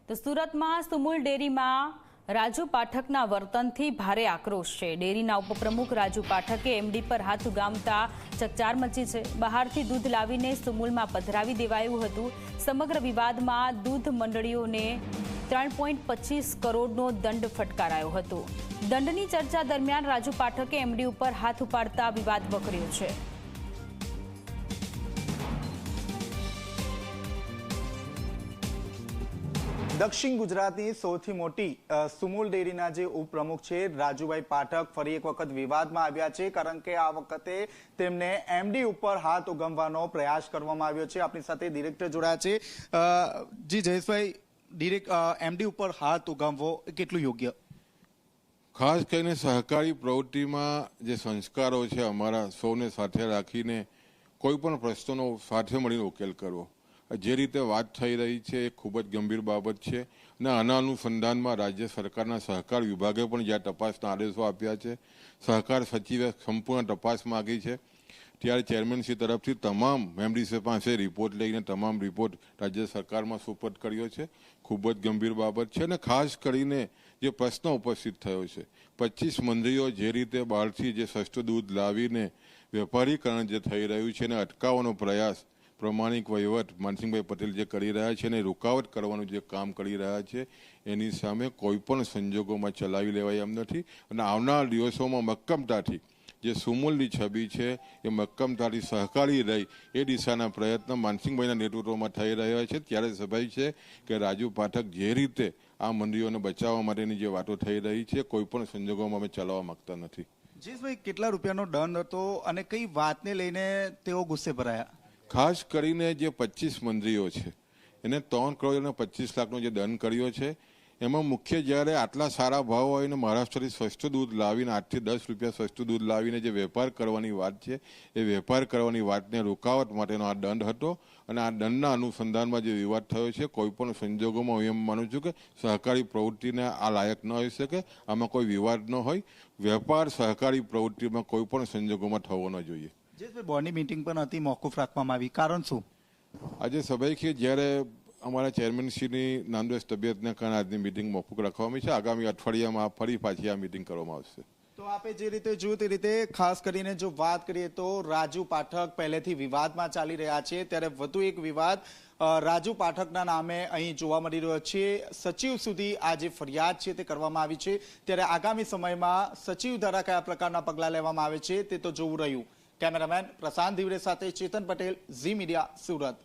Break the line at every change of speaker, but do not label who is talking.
તો સુરતમાં સુમુલ ડેરીમાં રાજુ પાઠકના વર્તનથી ભારે આક્રોશ છે। ડેરીના ઉપપ્રમુખ રાજુ પાઠકે એમડી પર હાથ ઉગામતા ચકચાર મચી છે। બહારથી દૂધ લાવીને સુમુલમાં પધરાવી દેવાયું હતું। સમગ્ર વિવાદમાં દૂધ મંડળીઓને 3.25 કરોડનો દંડ ફટકારાયો હતો। દંડની ચર્ચા દરમિયાન રાજુ પાઠકે એમડી ઉપર હાથ ઉપાડતા વિવાદ વકર્યો છે।
દક્ષિણ ગુજરાતની સૌથી મોટી સુમુલ ડેરીના જે ઉપપ્રમુખ છે રાજુભાઈ પાઠક ફરી એક વખત વિવાદમાં આવ્યા છે, કારણ કે આ વખતે તેમને એમડી ઉપર હાથ ઉગામવાનો પ્રયાસ કરવામાં આવ્યો છે। આપણી સાથે ડિરેક્ટર જોડાયા છે। જી જયેશભાઈ, એમડી ઉપર હાથ ઉગામવો કેટલું યોગ્ય?
ખાસ કરીને સહકારી પ્રવૃત્તિમાં જે સંસ્કારો છે અમારા સૌને સાથે રાખીને કોઈ પણ પ્રશ્નોનો સાથે મળીને ઉકેલ કરવો, જે રીતે વાત થઈ રહી છે એ ખૂબ જ ગંભીર બાબત છે અને આના અનુસંધાનમાં રાજ્ય સરકારના સહકાર વિભાગે પણ જ્યાં તપાસના આદેશો આપ્યા છે, સહકાર સચિવે સંપૂર્ણ તપાસ માગી છે, ત્યારે ચેરમેનશ્રી તરફથી તમામ એમડીસી પાસે રિપોર્ટ લઈને તમામ રિપોર્ટ રાજ્ય સરકારમાં સુપરત કર્યો છે। ખૂબ જ ગંભીર બાબત છે અને ખાસ કરીને જે પ્રશ્ન ઉપસ્થિત થયો છે, 25 મંત્રીઓ જે રીતે બહારથી જે સસ્તું દૂધ લાવીને વેપારીકરણ જે થઈ રહ્યું છે એને અટકાવવાનો પ્રયાસ પ્રમાણિક વહીવટ માનસિંહભાઈ પટેલ જે કરી રહ્યા છે અને રૂકાવટ કરવાનું જે કામ કરી રહ્યા છે એની સામે કોઈ પણ સંજોગોમાં ચલાવી લેવાય એમ નથી અને આવનાર દિવસોમાં મક્કમતાથી જે સુમુલની છબી છે એ મક્કમતાથી સહકારી રહી એ દિશાના પ્રયત્ન માનસિંહભાઈના નેતૃત્વમાં થઈ રહ્યા છે। ત્યારે સ્વાભાવિક છે કે રાજુ પાઠક જે રીતે આ મંડળીઓને બચાવવા માટેની જે વાતો થઈ રહી છે કોઈ પણ સંજોગોમાં અમે ચલાવવા માંગતા નથી।
જયેશભાઈ, કેટલા રૂપિયાનો દંડ હતો અને કઈ વાતને લઈને તેઓ ગુસ્સે ભરાયા?
ખાસ કરીને જે 25 મંત્રીઓ છે એને 3 કરોડ અને 25 લાખનો જે દંડ કર્યો છે એમાં મુખ્ય જ્યારે આટલા સારા ભાવ હોય ને મહારાષ્ટ્રથી સસ્તું દૂધ લાવીને 8 થી 10 રૂપિયા સસ્તું દૂધ લાવીને જે વેપાર કરવાની વાત છે એ વેપાર કરવાની વાતને રોકાવટ માટેનો આ દંડ હતો અને આ દંડના અનુસંધાનમાં જે વિવાદ થયો છે કોઈ પણ સંજોગોમાં હું એમ માનું છું કે સહકારી પ્રવૃત્તિને આ લાયક ન હોઈ શકે, આમાં કોઈ વિવાદ ન હોય। વેપાર સહકારી પ્રવૃત્તિમાં કોઈ પણ સંજોગોમાં થવો ન જોઈએ।
બોર્ડની મીટિંગ પણ હતી, મોકૂફ રાખવામાં આવી, કારણ શું?
આજે સ્વાભાવિક છે જ્યારે અમારા ચેરમેનશ્રીની નામદોષ તબિયતને કારણે આજની મિટિંગ મોકૂફ રાખવામાં છે। આગામી અઠવાડિયામાં ફરી પાછી આ મિટિંગ કરવામાં આવશે।
તો આપે જે રીતે જોયું તે રીતે ખાસ કરીને જો વાત કરીએ તો રાજુ પાઠક પહેલેથી વિવાદમાં ચાલી રહ્યા છે, ત્યારે વધુ એક વિવાદ રાજુ પાઠકના નામે અહીં જોવા મળી રહ્યો છે। સચિવ સુધી આ જે ફરિયાદ છે તે કરવામાં આવી છે, ત્યારે આગામી સમયમાં સચિવ દ્વારા કયા પ્રકારના પગલાં લેવામાં આવે છે તે તો જોવું રહ્યું। કેમેરામેન પ્રશાંત ધીવરે સાથે ચેતન પટેલ, ઝી મીડિયા, સુરત।